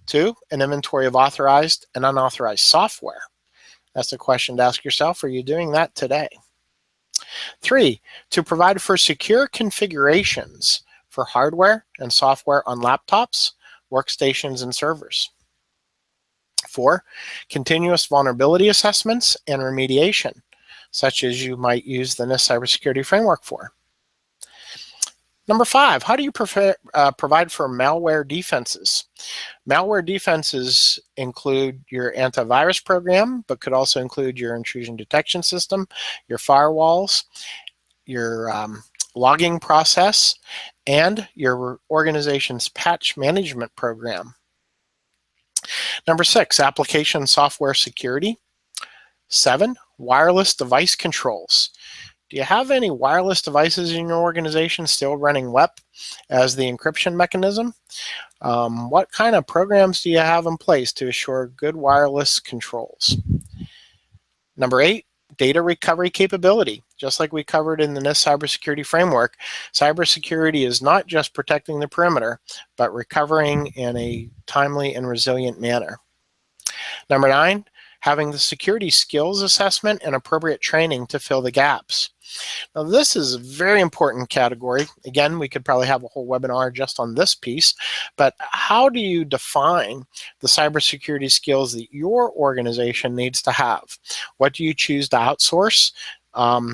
2, an inventory of authorized and unauthorized software. That's a question to ask yourself. Are you doing that today? 3, to provide for secure configurations for hardware and software on laptops, workstations, and servers. 4, continuous vulnerability assessments and remediation, such as you might use the NIST cybersecurity framework for. Number 5, how do you provide for malware defenses? Malware defenses include your antivirus program, but could also include your intrusion detection system, your firewalls, your logging process, and your organization's patch management program. Number 6, application software security. 7, wireless device controls. Do you have any wireless devices in your organization still running WEP as the encryption mechanism? What kind of programs do you have in place to assure good wireless controls? Number 8, data recovery capability. Just like we covered in the NIST cybersecurity framework, cybersecurity is not just protecting the perimeter, but recovering in a timely and resilient manner. Number 9, having the security skills assessment and appropriate training to fill the gaps. Now, this is a very important category. Again, we could probably have a whole webinar just on this piece, but how do you define the cybersecurity skills that your organization needs to have? What do you choose to outsource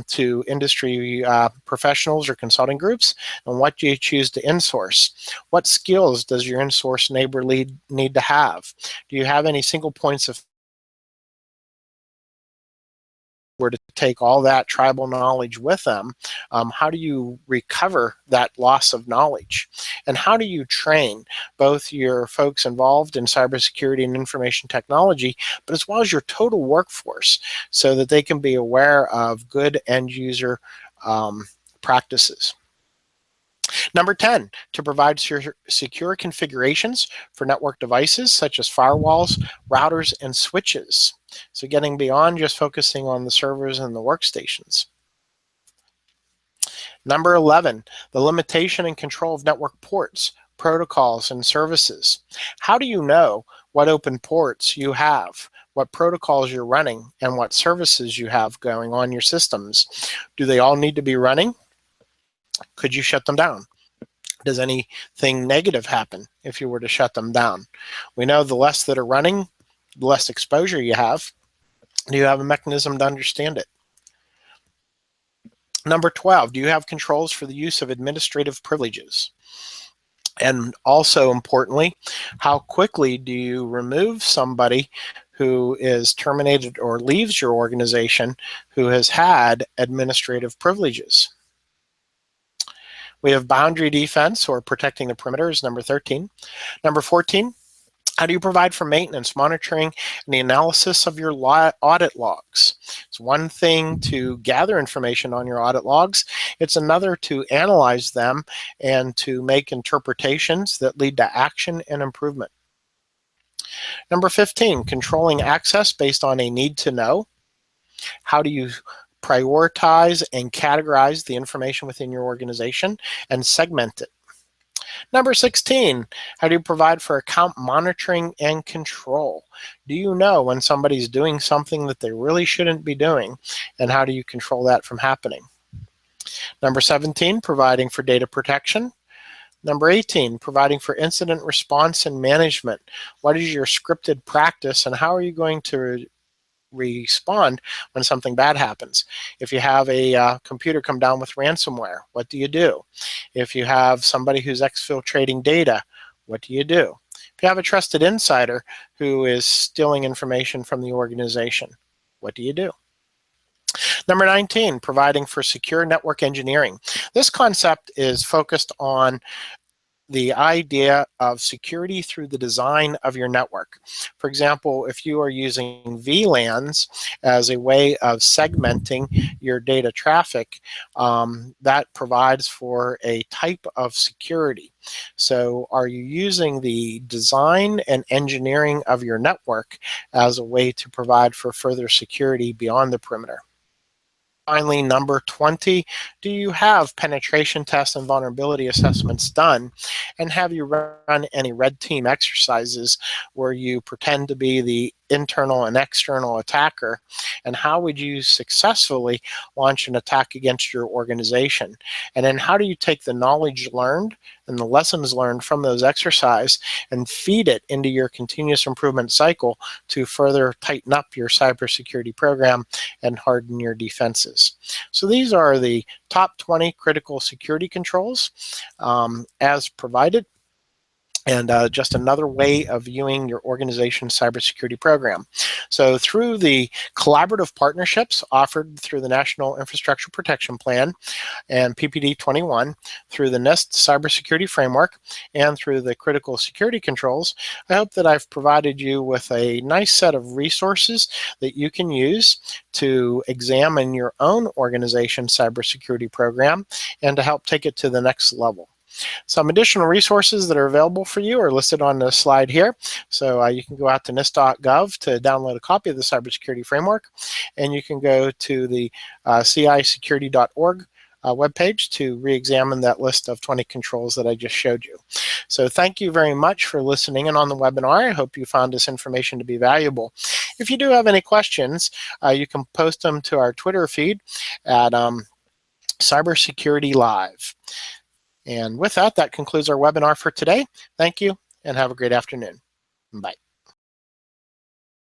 to industry professionals or consulting groups, and what do you choose to insource? What skills does your insource neighbor need to have? Do you have any single points of were to take all that tribal knowledge with them, how do you recover that loss of knowledge? And how do you train both your folks involved in cybersecurity and information technology, but as well as your total workforce, so that they can be aware of good end user practices? Number 10, to provide secure configurations for network devices such as firewalls, routers, and switches. So getting beyond just focusing on the servers and the workstations. Number 11, the limitation and control of network ports, protocols, and services. How do you know what open ports you have, what protocols you're running, and what services you have going on your systems? Do they all need to be running? Could you shut them down? Does anything negative happen if you were to shut them down? We know the less that are running, the less exposure you have. Do you have a mechanism to understand it? Number 12, do you have controls for the use of administrative privileges? And also importantly, how quickly do you remove somebody who is terminated or leaves your organization who has had administrative privileges? We have boundary defense, or protecting the perimeter, is number 13. Number 14, How do you provide for maintenance, monitoring, and the analysis of your audit logs? It's one thing to gather information on your audit logs. It's another to analyze them and to make interpretations that lead to action and improvement. Number 15, controlling access based on a need to know. How do you prioritize and categorize the information within your organization and segment it? Number 16, how do you provide for account monitoring and control? Do you know when somebody's doing something that they really shouldn't be doing, and how do you control that from happening? Number 17, providing for data protection. Number 18, providing for incident response and management. What is your scripted practice, and how are you going to respond when something bad happens? If you have a computer come down with ransomware, what do you do? If you have somebody who's exfiltrating data, what do you do? If you have a trusted insider who is stealing information from the organization, what do you do? Number 19, providing for secure network engineering. This concept is focused on the idea of security through the design of your network. For example, if you are using VLANs as a way of segmenting your data traffic, that provides for a type of security. So are you using the design and engineering of your network as a way to provide for further security beyond the perimeter? Finally, number 20, do you have penetration tests and vulnerability assessments done? And have you run any red team exercises where you pretend to be the internal and external attacker? And how would you successfully launch an attack against your organization? And then how do you take the knowledge learned and the lessons learned from those exercises and feed it into your continuous improvement cycle to further tighten up your cybersecurity program and harden your defenses? So these are the top 20 critical security controls as provided, and just another way of viewing your organization's cybersecurity program. So through the collaborative partnerships offered through the National Infrastructure Protection Plan and PPD 21, through the NIST Cybersecurity Framework, and through the critical security controls, I hope that I've provided you with a nice set of resources that you can use to examine your own organization's cybersecurity program and to help take it to the next level. Some additional resources that are available for you are listed on the slide here. So you can go out to NIST.gov to download a copy of the Cybersecurity Framework, and you can go to the cisecurity.org webpage to re-examine that list of 20 controls that I just showed you. So thank you very much for listening in on the webinar. I hope you found this information to be valuable. If you do have any questions, you can post them to our Twitter feed at Cybersecurity Live. And with that, that concludes our webinar for today. Thank you, and have a great afternoon. Bye.